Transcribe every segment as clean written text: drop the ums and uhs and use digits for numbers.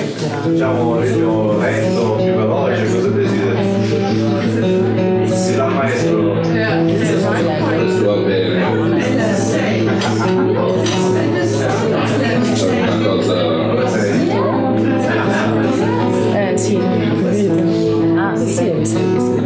Facciamo il ritmo lento, più veloce, cosa desideri? Si dà maestro. Questo va bene. Una cosa. Sì. Ah, sì, mi sa che sì.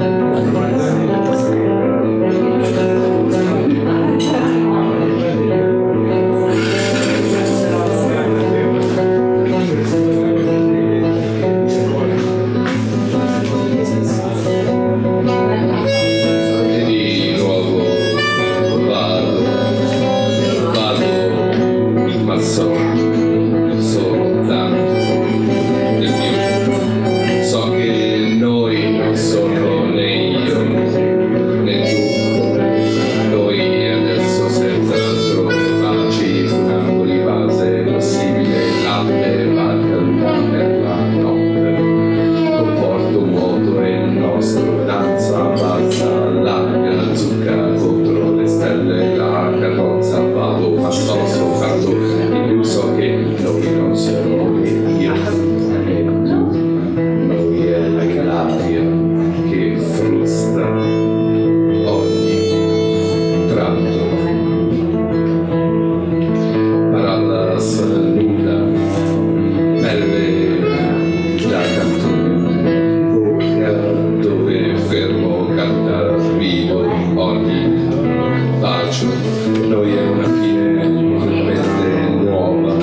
Noi è una fine completamente nuova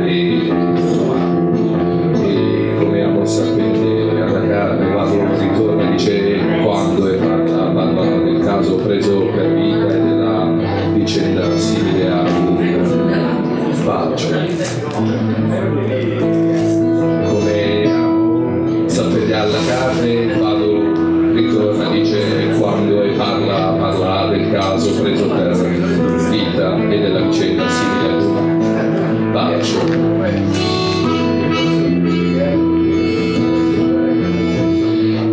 e come amo sapere alla carne vado ritorna dice quando e parla del caso preso per vita e della vicenda simile a un bacio. Come amo sapere alla carne vado ritorna dice quando e parla del caso preso per vita e della vicenda simile ad un bacio.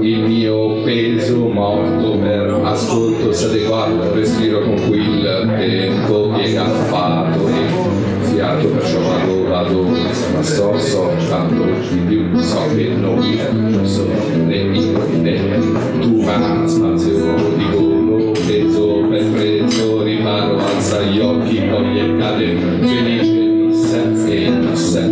Il mio peso morto per ascolto si adegua al respiro con cui il tempo piega affatto e fiato, perciò vado ma so tanto di più, so che non sono né io né tu, ma spazio di volo peso per preso riparo, alza gli occhi, coglie e cade felice di sé e di sé,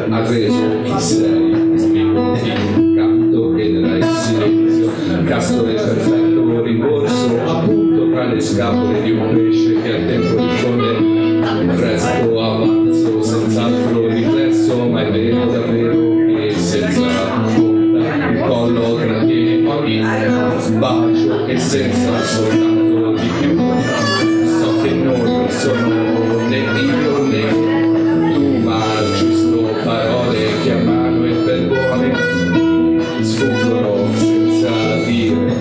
ha reso chi sei, spiego il canto che nel silenzio castore perfetto rimborso appunto tra le scapole di un pesce che al tempo risponde presto avanzo senz'altro riflesso, ma è vero davvero che senza conta il collo trattiene ogni bacio e senza soltanto di più so che non sono né io né tu, ma giusto parole che a mano e per buone sfuggono senza dire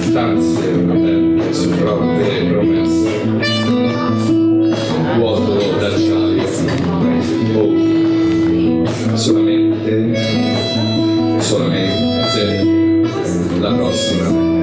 stanze aperte su troppe promesse, vuoto d'acciaio solamente la prossima